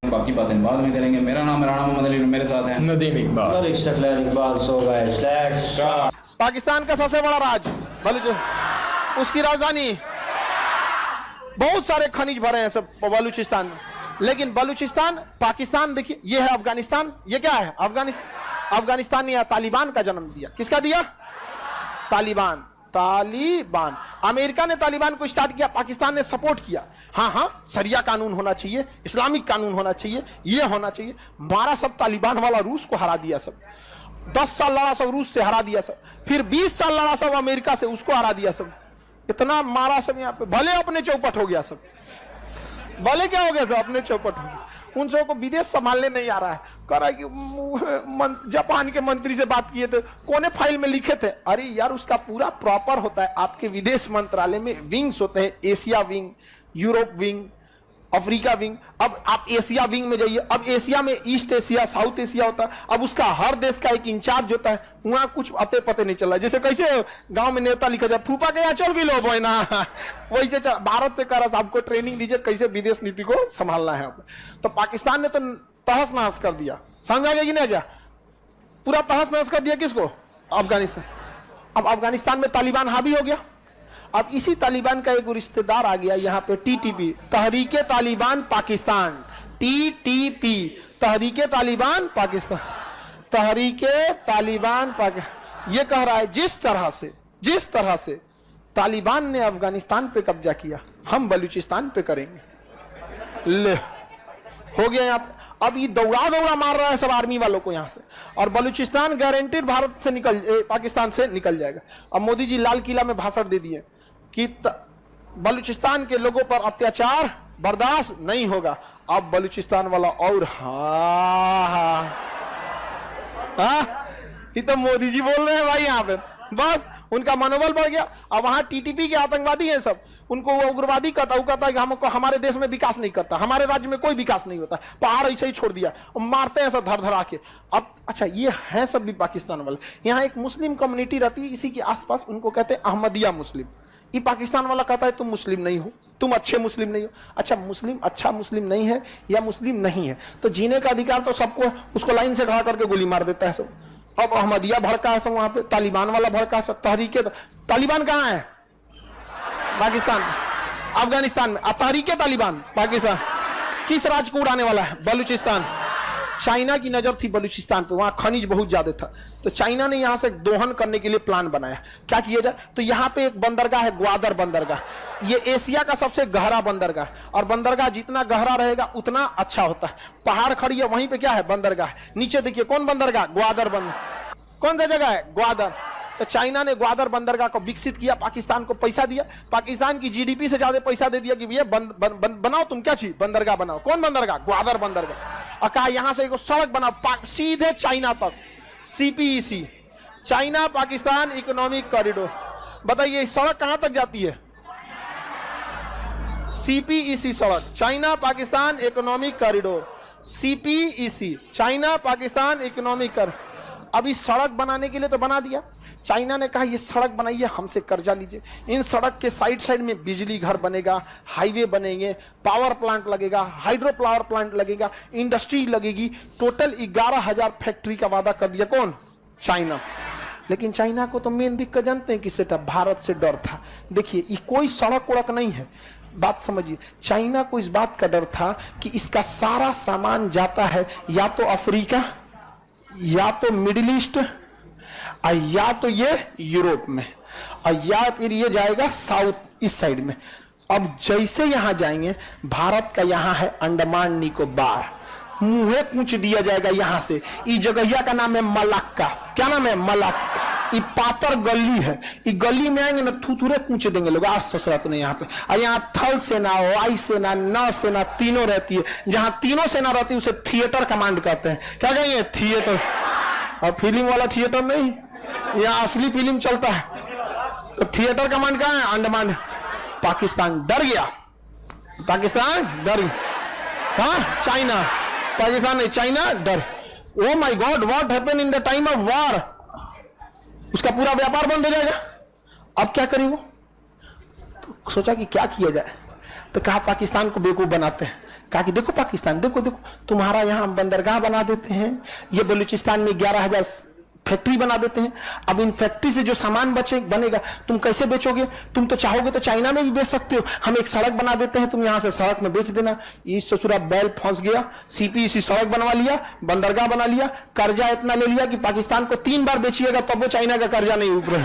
बाकी बातें बाद में करेंगे। मेरा नाम राणा मोहम्मद अली, मेरे साथ हैं नदीम इकबाल। पाकिस्तान का सबसे बड़ा राज्य उसकी राजधानी, बहुत सारे खनिज भरे हैं सब बलूचिस्तान में, लेकिन बलूचिस्तान पाकिस्तान देखिए, ये है अफगानिस्तान, ये क्या है अफगानिस्तान ने यहाँ तालिबान का जन्म दिया। किसका दिया? तालिबान। अमेरिका ने तालिबान को स्टार्ट किया, पाकिस्तान ने सपोर्ट किया। हाँ, शरिया कानून होना चाहिए, इस्लामिक कानून होना चाहिए, ये होना चाहिए। मारा सब तालिबान वाला, रूस को हरा दिया सब। 10 साल लड़ा सब, रूस से हरा दिया सब। फिर 20 साल लड़ा सब अमेरिका से, उसको हरा दिया सब। इतना मारा सब यहाँ पे, भले अपने चौपट हो गया सब, भले क्या हो गया सब, अपने चौपट हो गया। उन सबको विदेश संभालने नहीं आ रहा है। कह रहा है कि जापान के मंत्री से बात किए थे, कोने फाइल में लिखे थे। अरे यार, उसका पूरा प्रॉपर होता है। आपके विदेश मंत्रालय में विंग्स होते हैं, Asia wing, Europe wing, Africa wing. अब आप एशिया विंग में जाइए, अब एशिया में ईस्ट एशिया, साउथ एशिया होता है। अब उसका हर देश का एक इंचार्ज होता है, वहां कुछ अते पते नहीं चल रहा। जैसे कैसे गांव में नेता लिखा जाए, फूफा के यहाँ चल गई लो बोना, वैसे भारत से कह रहा आपको ट्रेनिंग दीजिए कैसे विदेश नीति को संभालना है। तो पाकिस्तान ने तो तहस नहस कर दिया, समझ आ गया कि नहीं क्या? पूरा तहस नहस कर दिया। किसको? अफगानिस्तान। अब अफगानिस्तान में तालिबान हावी हो गया। अब इसी तालिबान का एक रिश्तेदार आ गया यहाँ पे, टीटीपी, तहरीके तालिबान पाकिस्तान, टीटीपी, तहरीके तालिबान पाकिस्तान, तहरीके तालिबान पाकिस्तान। ये कह रहा है जिस तरह से तालिबान ने अफगानिस्तान पे कब्जा किया, हम बलूचिस्तान पे करेंगे। ले हो गया यहाँ पे। अब ये दौड़ा मार रहा है सब आर्मी वालों को यहाँ से, और बलूचिस्तान गारंटीड भारत से पाकिस्तान से निकल जाएगा। अब मोदी जी लाल किला में भाषण दे दिए कि बलूचिस्तान के लोगों पर अत्याचार बर्दाश्त नहीं होगा। अब बलूचिस्तान वाला और ये तो मोदी जी बोल रहे हैं भाई यहाँ पे, बस उनका मनोबल बढ़ गया। अब वहां टीटीपी के आतंकवादी हैं सब, उनको वो उग्रवादी कहता है कि हमको हमारे देश में विकास नहीं करता, हमारे राज्य में कोई विकास नहीं होता, पहाड़ ऐसे ही छोड़ दिया, मारते हैं सब धर के। अब अच्छा, ये है सब भी पाकिस्तान वाले। यहाँ एक मुस्लिम कम्युनिटी रहती है इसी के आसपास, उनको कहते हैं अहमदिया मुस्लिम। ये पाकिस्तान वाला कहता है तुम मुस्लिम नहीं हो, तुम अच्छे मुस्लिम नहीं हो। अच्छा, मुस्लिम अच्छा मुस्लिम नहीं है या मुस्लिम नहीं है, तो जीने का अधिकार तो सबको है, उसको लाइन से खड़ा करके गोली मार देता है सब। अब अहमदिया भड़का है सब वहां पे, तालिबान वाला भड़का है सब। तहरीके तालिबान कहाँ है? पाकिस्तान, अफगानिस्तान में। तहरीके तालिबान पाकिस्तान। किस राज्य को उड़ाने वाला है? बलूचिस्तान। चाइना की नजर थी बलूचिस्तान पे, वहां खनिज बहुत ज्यादा था, तो चाइना ने यहां से दोहन करने के लिए प्लान बनाया। क्या किया जाए? तो यहाँ पे एक बंदरगाह है, ग्वादर बंदरगाह। ये एशिया का सबसे गहरा बंदरगाह, और बंदरगाह जितना गहरा रहेगा उतना अच्छा होता है। पहाड़ खड़ी है, वहीं पे क्या है? बंदरगाह। नीचे देखिए कौन बंदरगाह? ग्वादर बंदर। कौन सा जगह है? ग्वादर। तो चाइना ने ग्वादर बंदरगाह को विकसित किया, पाकिस्तान को पैसा दिया, पाकिस्तान की जीडीपी से ज्यादा पैसा दे दिया कि भैया बनाओ, तुम क्या चाहिए? बंदरगाह बनाओ। कौन बंदरगाह? ग्वादर बंदरगाह। और कहा यहां से एक सड़क बनाओ सीधे चाइना तक, CPEC, China Pakistan economic corridor. बताइए सड़क कहां तक जाती है? सीपीईसी सड़क, China Pakistan economic corridor, CPEC, China Pakistan economic corridor. अभी सड़क बनाने के लिए तो बना दिया, चाइना ने कहा ये सड़क बनाइए, हमसे कर्जा लीजिए। इन सड़क के साइड में बिजली घर बनेगा, हाईवे बनेंगे, पावर प्लांट लगेगा, हाइड्रो पावर प्लांट लगेगा, इंडस्ट्री लगेगी। टोटल 11,000 फैक्ट्री का वादा कर दिया। कौन? चाइना। लेकिन चाइना को तो मेन दिक्कत जानते हैं किससे था? भारत से डर था। देखिए ये कोई सड़क उड़क नहीं है, बात समझिए। चाइना को इस बात का डर था कि इसका सारा सामान जाता है या तो अफ्रीका, या तो मिडिल ईस्ट, या तो ये यूरोप में, और या फिर ये जाएगा साउथ इस साइड में। अब जैसे यहां जाएंगे, भारत का यहां है अंडमान निकोबार, मुंहे पूछ दिया जाएगा यहां से। इस जगह का नाम है मलाक्का। क्या नाम है? मलाक्का। ये पातर गली है, ये गली में आएंगे ना थुथुरे पूछ देंगे लोग। आज ससुरात नहीं यहाँ पे। और यहाँ थल सेना, वायु सेना, नौ सेना तीनों रहती है। जहां तीनों सेना रहती है उसे थिएटर कमांड कहते हैं। क्या कहेंगे? थिएटर। और फिल्म वाला थिएटर नहीं, यहाँ असली फिल्म चलता है। तो थिएटर कमांड कहाँ है? अंडमान। पाकिस्तान डर गया, पाकिस्तान डर गया। हाँ, चाइना, पाकिस्तान नहीं, चाइना डर। Oh my God, what happen in the time of war? उसका पूरा व्यापार बंद हो जाएगा। अब क्या करें वो? तो सोचा कि क्या किया जाए, तो कहा पाकिस्तान को बेवकूफ बनाते हैं। कहा कि देखो पाकिस्तान, देखो देखो तुम्हारा यहाँ बंदरगाह बना देते हैं, ये बलूचिस्तान में 11,000 फैक्ट्री बना देते हैं। अब इन फैक्ट्री से जो सामान बनेगा तुम कैसे बेचोगे? तुम तो चाहोगे तो चाइना में भी बेच सकते हो। हम एक सड़क बना देते हैं, तुम यहां से सड़क में बेच देना। ये ससुरा बैल फंस गया, सीपीईसी सड़क बनवा लिया, बंदरगाह बना लिया, कर्जा इतना ले लिया कि पाकिस्तान को 3 बार बेचिएगा तब वो चाइना का कर्जा नहीं उभरे।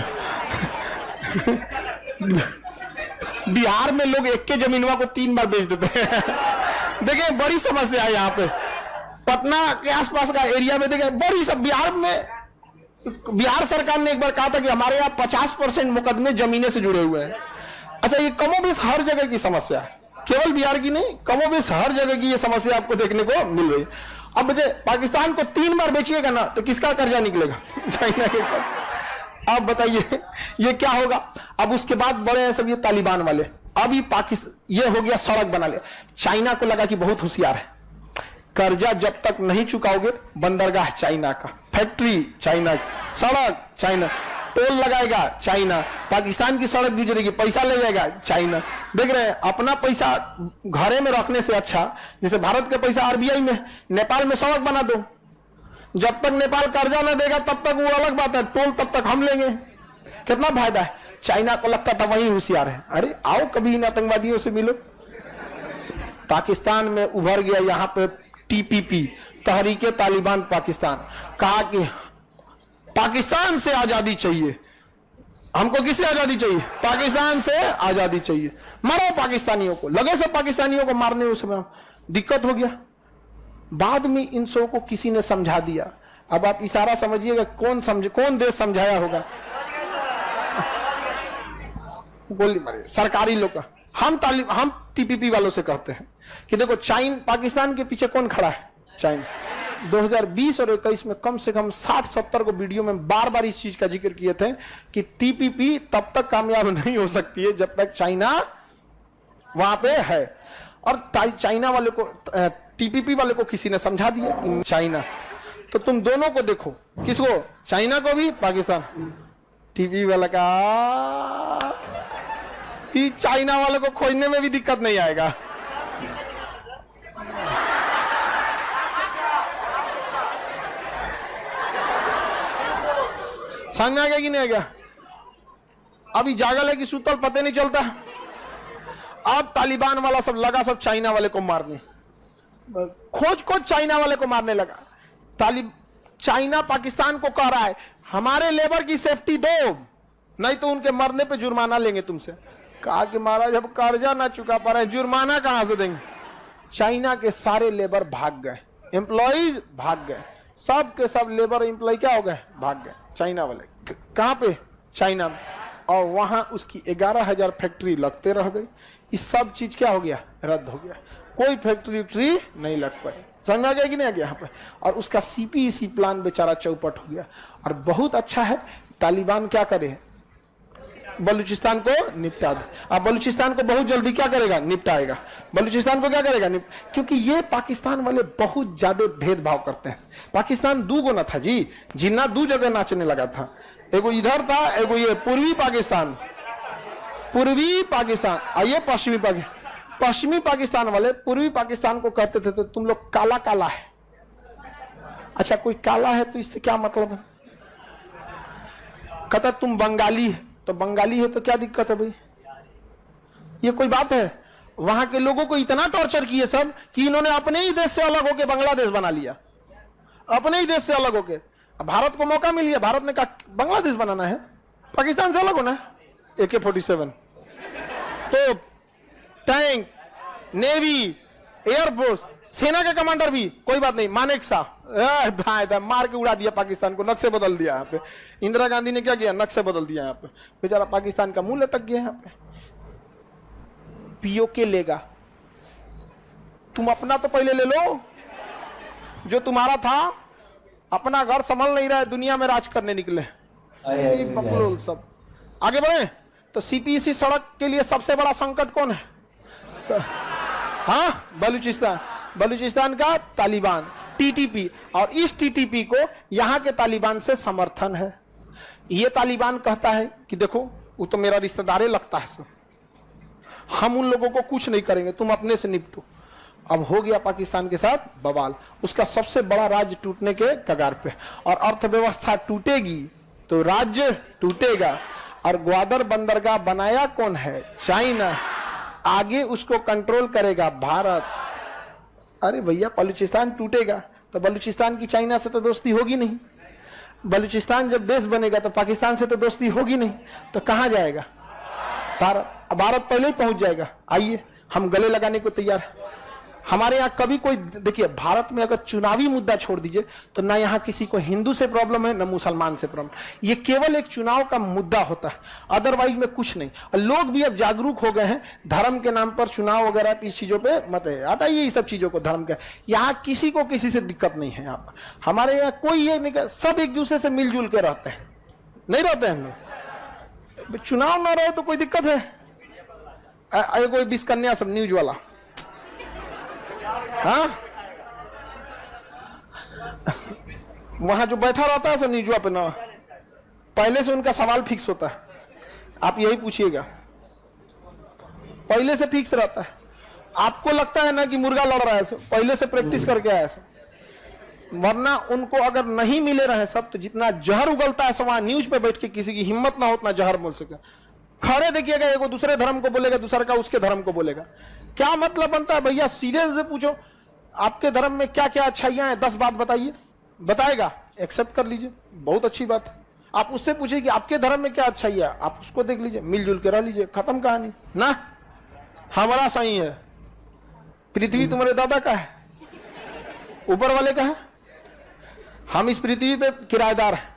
बिहार में लोग एक के जमीनवा को 3 बार बेच देते हैं। देखिए बड़ी समस्या है यहाँ पे, पटना के आसपास का एरिया में देखिए बड़ी सब। बिहार सरकार ने एक बार कहा था कि हमारे यहाँ 50% मुकदमे जमीने से जुड़े हुए हैं। अच्छा, ये कमोबेश हर जगह की समस्या है, केवल बिहार की नहीं, कमोबेश हर जगह की ये समस्या आपको देखने को मिल रही है। अब मुझे पाकिस्तान को 3 बार बेचिएगा ना तो किसका कर्जा निकलेगा? चाइना के कर्जा। अब बताइए ये क्या होगा? अब उसके बाद बड़े हैं सब ये तालिबान वाले। अभी पाकिस्तान ये हो गया सड़क बना ले, चाइना को लगा कि बहुत होशियार है, कर्जा जब तक नहीं चुकाओगे, बंदरगाह चाइना का, फैक्ट्री चाइना की, सड़क चाइना, टोल लगाएगा चाइना, पाकिस्तान की सड़क गुजरेगी पैसा ले जाएगा चाइना। देख रहे हैं, अपना पैसा घरे में रखने से अच्छा जैसे भारत का पैसा आरबीआई में, नेपाल में सड़क बना दो, जब तक नेपाल कर्जा न देगा तब तक वो अलग बात है, टोल तब तक हम लेंगे, कितना फायदा है। चाइना को लगता था वही होशियार है, अरे आओ कभी इन आतंकवादियों से मिलो। पाकिस्तान में उभर गया यहाँ पे टीपीपी, तहरीके तालिबान पाकिस्तान, कहा कि पाकिस्तान से आजादी चाहिए। हमको किससे आजादी चाहिए? पाकिस्तान से आजादी चाहिए। मारो पाकिस्तानियों को, लगे सब पाकिस्तानियों को मारने, उस समय दिक्कत हो गया। बाद में इन सबों को किसी ने समझा दिया। अब आप इशारा समझिएगा कौन देश समझाया होगा? गोली मारे सरकारी लोग का। हम टीपीपी वालों से कहते हैं कि देखो पाकिस्तान के पीछे कौन खड़ा है? चाइना। 2020 और 21 में कम से कम 60-70 को वीडियो में बार बार इस चीज का जिक्र किए थे कि टीपीपी तब तक कामयाब नहीं हो सकती है जब तक चाइना वहां पे है। और चाइना वाले को, टीपीपी वाले को किसी ने समझा दिया चाइना। तो तुम दोनों को देखो, किसको? चाइना को भी, पाकिस्तान। टीपीपी वाला का चाइना वाले को खोजने में भी दिक्कत नहीं आएगा। समझ में आ गया कि नहीं आ गया? अभी जागल है कि सुतल पता नहीं चलता। अब तालिबान वाला सब लगा सब चाइना वाले को मारने, खोज चाइना वाले को मारने लगा। चाइना पाकिस्तान को कह रहा है हमारे लेबर की सेफ्टी दो, नहीं तो उनके मरने पे जुर्माना लेंगे तुमसे। कहा कि महाराज अब कर्जा ना चुका पा रहे, जुर्माना कहां से देंगे? चाइना के सारे लेबर भाग गए, एम्प्लॉइज भाग गए, सब के सब लेबर एम्प्लॉय क्या हो गए? भाग गए। चाइना वाले कहां पे? चाइना में। और वहां उसकी 11,000 फैक्ट्री लगते रह गई। इस सब चीज क्या हो गया? रद्द हो गया, कोई फैक्ट्री नहीं लग पाई। समझ में आ गया कि नहीं आ गया यहाँ पे? और उसका सीपीईसी प्लान बेचारा चौपट हो गया। और बहुत अच्छा है, तालिबान क्या करे? बलूचिस्तान को निपटा दे। अब बलूचिस्तान को बहुत जल्दी क्या करेगा? निपटाएगा। बलूचिस्तान को क्या करेगा? क्योंकि ये पाकिस्तान वाले बहुत ज्यादा भेदभाव करते हैं। पाकिस्तान दो गुना था जी, जिन्ना दो जगह नाचने लगा था, एगो इधर था, एगो ये पूर्वी पाकिस्तान और ये पश्चिमी पाकिस्तान वाले पूर्वी पाकिस्तान को कहते थे तो तुम लोग काला काला है। अच्छा, कोई काला है तो इससे क्या मतलब है? कहता तुम बंगाली है तो बंगाली है तो क्या दिक्कत है भाई? ये कोई बात है? वहां के लोगों को इतना टॉर्चर किए सब कि इन्होंने अपने ही देश से अलग होकर बांग्लादेश बना लिया, अपने ही देश से अलग होकर। अब भारत को मौका मिल गया, भारत ने कहा बांग्लादेश बनाना है, पाकिस्तान से अलग होना है। AK-47 तो टैंक, नेवी, एयरफोर्स, सेना के कमांडर भी, कोई बात नहीं, मानेकशा मार के उड़ा दिया पाकिस्तान को, नक्शे बदल दिया। यहाँ पे इंदिरा गांधी ने क्या किया? नक्शे बदल दिया। यहाँ पे बेचारा पाकिस्तान का मुंह लटक गया। यहाँ पे पीओके लेगा, तुम अपना तो पहले ले लो, जो तुम्हारा था। अपना घर संभल नहीं रहा है, दुनिया में राज करने निकले बकलोल सब। आगे बढ़े तो सीपीईसी सड़क के लिए सबसे बड़ा संकट कौन है? हाँ, बलूचिस्तान का तालिबान, टीटीपी। और इस टीटीपी को यहाँ के तालिबान से समर्थन है। ये तालिबान कहता है कि देखो वो तो मेरा रिश्तेदार लगता है, सब हम उन लोगों को कुछ नहीं करेंगे, तुम अपने से निपटो। अब हो गया पाकिस्तान के साथ बवाल, उसका सबसे बड़ा राज्य टूटने के कगार पे, और अर्थव्यवस्था टूटेगी तो राज्य टूटेगा। और ग्वादर बंदरगाह बनाया कौन है? चाइना। आगे उसको कंट्रोल करेगा भारत। अरे भैया, बलूचिस्तान टूटेगा तो बलूचिस्तान की चाइना से तो दोस्ती होगी नहीं। बलूचिस्तान जब देश बनेगा तो पाकिस्तान से तो दोस्ती होगी नहीं, तो कहां जाएगा? भारत। भारत पहले ही पहुंच जाएगा। आइए, हम गले लगाने को तैयार हैं। हमारे यहाँ कभी कोई, देखिए भारत में अगर चुनावी मुद्दा छोड़ दीजिए तो ना यहाँ किसी को हिंदू से प्रॉब्लम है ना मुसलमान से प्रॉब्लम। ये केवल एक चुनाव का मुद्दा होता है, अदरवाइज में कुछ नहीं। और लोग भी अब जागरूक हो गए हैं, धर्म के नाम पर चुनाव वगैरह इस चीजों पे मत है, हटाइए ये सब चीजों को। धर्म का यहाँ किसी को किसी से दिक्कत नहीं है। यहाँ पर हमारे यहाँ कोई ये नहीं, सब एक दूसरे से मिलजुल के रहते हैं, नहीं रहते हैं लोग। चुनाव ना रहे तो कोई दिक्कत है? कोई बिस्कन्या सब न्यूज वाला, हाँ, वहां जो बैठा रहता है सब न्यूज़ पे ना, पहले से उनका सवाल फिक्स होता है। आप यही पूछिएगा, पहले से फिक्स रहता है। आपको लगता है ना कि मुर्गा लड़ रहा है, सब पहले से प्रैक्टिस करके आया सब। वरना उनको अगर नहीं मिले रहे सब, तो जितना जहर उगलता है सब वहां न्यूज पे बैठ के किसी की हिम्मत ना हो उतना जहर बोल सके। खड़े देखिएगा, एगो दूसरे धर्म को बोलेगा, दूसरा का उसके धर्म को बोलेगा। क्या मतलब बनता है भैया? सीधे से पूछो आपके धर्म में क्या क्या अच्छाइयां हैं, 10 बात बताइए, बताएगा, एक्सेप्ट कर लीजिए, बहुत अच्छी बात है। आप उससे पूछिए कि आपके धर्म में क्या अच्छाइयां है, आप उसको देख लीजिए, मिलजुल के रह लीजिए, खत्म कहानी ना। हमारा सही है, पृथ्वी तुम्हारे दादा का है, ऊपर वाले का है, हम इस पृथ्वी पे किराएदार हैं।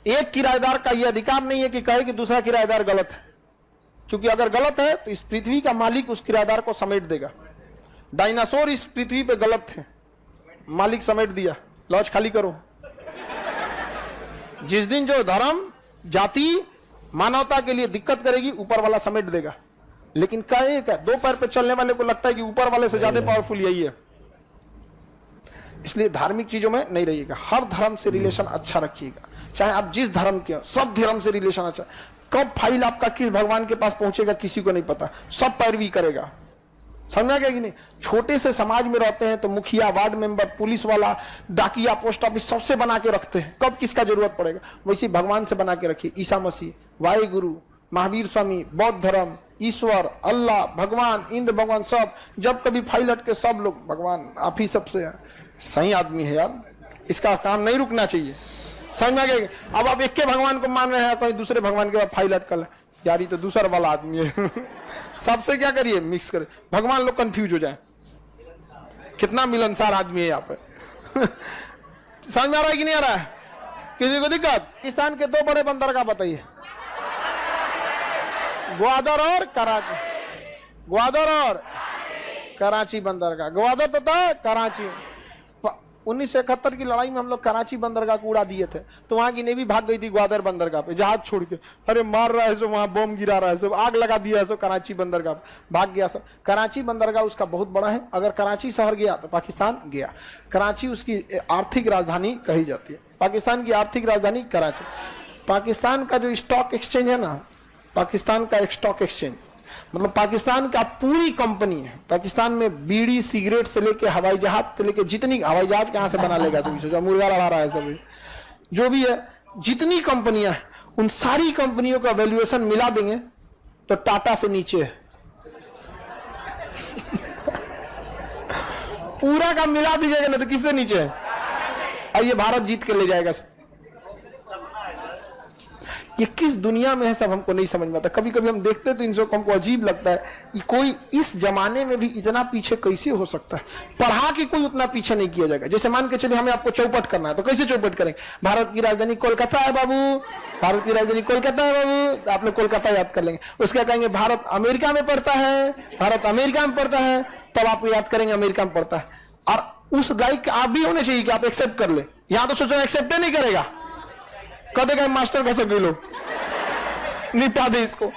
एक किराएदार का यह अधिकार नहीं है कि कहे कि दूसरा किराएदार गलत है, क्योंकि अगर गलत है तो इस पृथ्वी का मालिक उस किराएदार को समेट देगा। डायनासोर इस पृथ्वी पे गलत थे, मालिक समेट दिया, लॉज खाली करो। जिस दिन जो धर्म, जाति, मानवता के लिए दिक्कत करेगी, ऊपर वाला समेट देगा। लेकिन कहे क्या, 2 पैर पे चलने वाले को लगता है कि ऊपर वाले से ज्यादा पावरफुल यही है। इसलिए धार्मिक चीजों में नहीं रहिएगा, हर धर्म से रिलेशन अच्छा रखिएगा, चाहे आप जिस धर्म के हो, सब धर्म से रिलेशन अच्छा। कब फाइल आपका किस भगवान के पास पहुंचेगा किसी को नहीं पता, सब पैरवी करेगा, समझा गया कि नहीं। छोटे से समाज में रहते हैं तो मुखिया, वार्ड मेंबर, पुलिस वाला, डाकिया, पोस्ट ऑफिस सबसे बना के रखते हैं, कब किसका जरूरत पड़ेगा। वैसे भगवान से बना के रखिए, ईसा मसीह, वाहिगुरु, महावीर स्वामी, बौद्ध धर्म, ईश्वर, अल्लाह, भगवान, इंद्र भगवान, सब। जब कभी फाइल हट के सब लोग भगवान आप ही सबसे सही आदमी है यार, इसका काम नहीं रुकना चाहिए, समझ में आ गया। अब आप एक के भगवान को मान रहे हैं, कोई दूसरे भगवान के बाद फाइल हट कर यार, ये तो दूसरा वाला आदमी है। सबसे क्या करिए, मिक्स करिए, भगवान लोग कंफ्यूज हो जाए। कितना मिलनसार आदमी है यहाँ पे। समझ में आ रहा है कि नहीं आ रहा है? किसी को दिक्कत? पाकिस्तान के 2 बड़े बंदरगाह बताइए, ग्वादर और कराची। ग्वादर और कराची बंदरगाह, ग्वादर तथा कराची। 1971 की लड़ाई में हम लोग कराची बंदरगाह को उड़ा दिए थे, तो वहां की नेवी भाग गई थी ग्वादर बंदरगाह पे, जहाज छोड़ के। अरे मार रहा है सो, वहां बम गिरा रहा है सो, आग लगा दिया है सो, कराची बंदरगाह भाग गया सो। कराची बंदरगाह उसका बहुत बड़ा है, अगर कराची शहर गया तो पाकिस्तान गया। कराची उसकी आर्थिक राजधानी कही जाती है, पाकिस्तान की आर्थिक राजधानी कराची। पाकिस्तान का जो स्टॉक एक्सचेंज है ना, पाकिस्तान का एक स्टॉक एक्सचेंज मतलब पाकिस्तान का पूरी कंपनी है। पाकिस्तान में बीड़ी, सिगरेट से लेके हवाई जहाज से लेके, जितनी हवाई जहाज कहां से बना लेगा सभी, सोचा मुर्गा लड़ा रहा है सभी, जो भी है, जितनी कंपनियां हैं उन सारी कंपनियों का वैल्यूएशन मिला देंगे तो टाटा से नीचे है। पूरा का मिला दीजिएगा ना तो किससे नीचे है? और ये भारत जीत के ले जाएगा सब। ये किस दुनिया में है सब हमको नहीं समझ में आता। कभी कभी हम देखते तो इन सब हमको अजीब लगता है कि कोई इस जमाने में भी इतना पीछे कैसे हो सकता है। पढ़ा के कोई उतना पीछे नहीं किया जाएगा। जैसे मान के चलिए हमें आपको चौपट करना है तो कैसे चौपट करेंगे? भारत की राजधानी कोलकाता है बाबू, भारत की राजधानी कोलकाता है बाबू, तो आप लोग कोलकाता याद कर लेंगे। उसका कहेंगे भारत अमेरिका में पड़ता है, भारत अमेरिका में पड़ता है, तब आप याद करेंगे अमेरिका में पड़ता है। और उस लाइक आप भी होने चाहिए कि आप एक्सेप्ट कर ले। यहां तो सोचो एक्सेप्ट नहीं करेगा, कह देगा मास्टर कैसे गए लोग, निपटा दे इसको,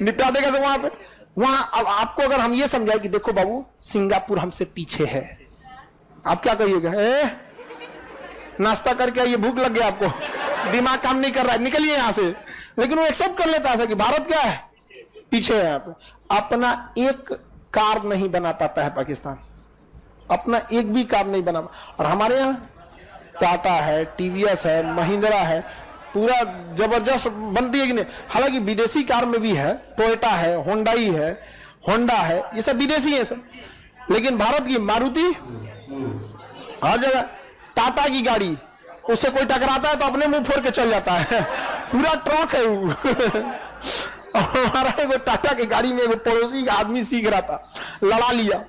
निपटा देगा तो वहां पे। वहां अब आपको अगर हम ये समझाए कि देखो बाबू सिंगापुर हमसे पीछे है, आप क्या कहिएगा? नाश्ता करके ये भूख लग गया आपको, दिमाग काम नहीं कर रहा है, निकलिए यहां से। लेकिन वो एक्सेप्ट कर लेता है कि भारत क्या है, पीछे है। यहाँ पे अपना एक कार नहीं बना पाता है पाकिस्तान, अपना एक भी कार नहीं बना। और हमारे यहाँ टाटा है, टीवीएस है, महिंद्रा है, पूरा जबरदस्त बनती है कि नहीं। हालांकि विदेशी कार में भी है, टोयोटा है, होंडाई है, होंडा है, ये सब विदेशी है सब। लेकिन भारत की मारुति हर जगह, टाटा की गाड़ी उससे कोई टकराता है तो अपने मुंह फोड़ के चल जाता है, पूरा ट्रक है वो। हमारा एगो टाटा की गाड़ी में एगो पड़ोसी आदमी सीख रहा था, लड़ा लिया,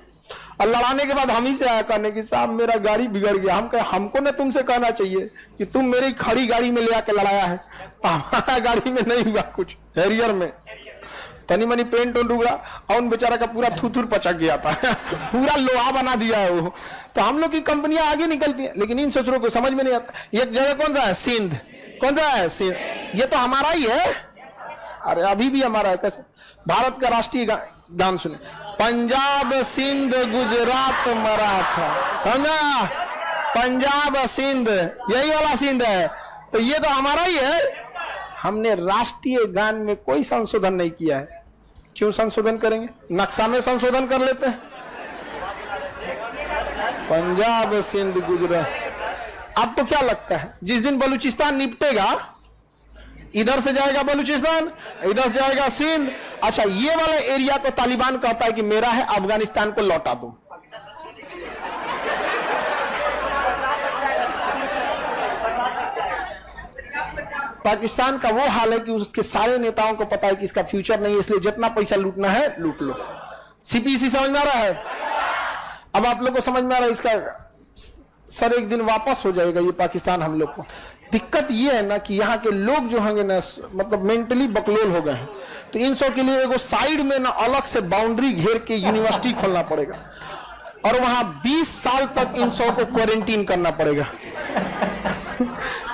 और लड़ाने के बाद हम ही से आया कहने की साहब मेरा गाड़ी बिगड़ गया। हम कहे हमको ना तुमसे कहना चाहिए कि तुम मेरी खड़ी गाड़ी में ले आके लड़ाया है, हमारा गाड़ी में नहीं हुआ कुछ, हैरियर में तनी मनी पेंट उंट हुआ और उन बेचारा का पूरा थूथुर पचक गया था, पूरा लोहा बना दिया है वो। तो हम लोग की कंपनियां आगे निकलती हैं, लेकिन इन सोचरों को समझ में नहीं आता। एक जगह कौन सा है, सिंध, कौन सा है सिंध, ये तो हमारा ही है, अरे अभी भी हमारा है। कैसे भारत का राष्ट्रीय गान सुने, पंजाब सिंध गुजरात मराठा, समझा, पंजाब सिंध यही वाला सिंध है, तो ये तो हमारा ही है। हमने राष्ट्रीय गान में कोई संशोधन नहीं किया है, क्यों संशोधन करेंगे, नक्शा में संशोधन कर लेते हैं। पंजाब सिंध गुजरात, आपको क्या लगता है जिस दिन बलूचिस्तान निपटेगा, इधर से जाएगा बलूचिस्तान, इधर से जाएगा सिंध, अच्छा ये वाला एरिया को तालिबान कहता है कि मेरा है, अफगानिस्तान को लौटा दो। पाकिस्तान का वो हाल है कि उसके सारे नेताओं को पता है कि इसका फ्यूचर नहीं है, इसलिए जितना पैसा लूटना है लूट लो। सीपीसी समझ में आ रहा है, अब आप लोग को समझ में आ रहा है, इसका सर एक दिन वापस हो जाएगा ये पाकिस्तान हम लोग को। दिक्कत ये है ना कि यहाँ के लोग जो होंगे ना, मतलब मेंटली बकलोल हो गए हैं, तो इन सब के लिए एगो साइड में ना अलग से बाउंड्री घेर के यूनिवर्सिटी खोलना पड़ेगा, और वहां 20 साल तक इन सब को क्वारंटीन करना पड़ेगा।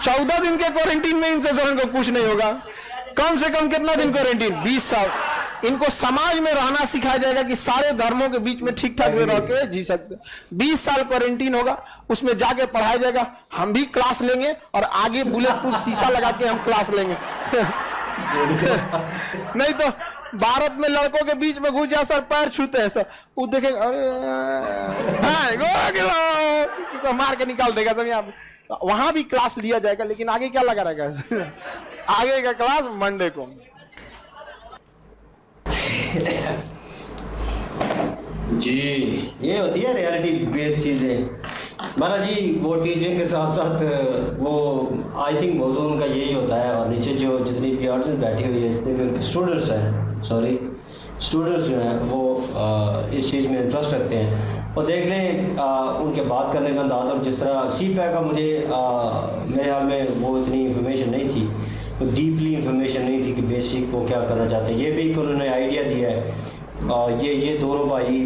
14 दिन के क्वारंटीन में इन सब को कुछ नहीं होगा, कम से कम कितना दिन क्वारंटीन, 20 साल। इनको समाज में रहना सिखाया जाएगा कि सारे धर्मों के बीच में ठीक ठाक रह के जी सकते। 20 साल क्वारंटीन होगा, उसमें जाके पढ़ाया जाएगा, हम भी क्लास लेंगे और आगे बुलेट प्रूफ शीशा लगा के हम क्लास लेंगे। नहीं तो भारत में लड़कों के बीच में घुस जा, सर पैर छूते हैं सर, वो देखेगा तो मार के निकाल देगा सब। यहाँ वहां भी क्लास लिया जाएगा, लेकिन आगे क्या लगा रहेगा, आगे का क्लास मंडे को। जी ये होती है रियलिटी बेस्ड चीज़ें। महाराज जी वो टीचिंग के साथ साथ वो आई थिंक मौजूद उनका यही होता है, और नीचे जो जितनी भी ऑडियंस बैठी हुई है, जितने भी उनके स्टूडेंट्स हैं, स्टूडेंट्स जो हैं वो इस चीज़ में इंटरेस्ट रखते हैं। और देख लें उनके बात करने का अंदाज़, और जिस तरह CPAC का मुझे मेरे ख्याल में वो इतनी इंफॉर्मेशन नहीं थी, तो डीपली इंफॉर्मेशन नहीं थी कि बेसिक वो क्या करना चाहते हैं। ये भी उन्होंने आइडिया दिया है। ये दोनों भाई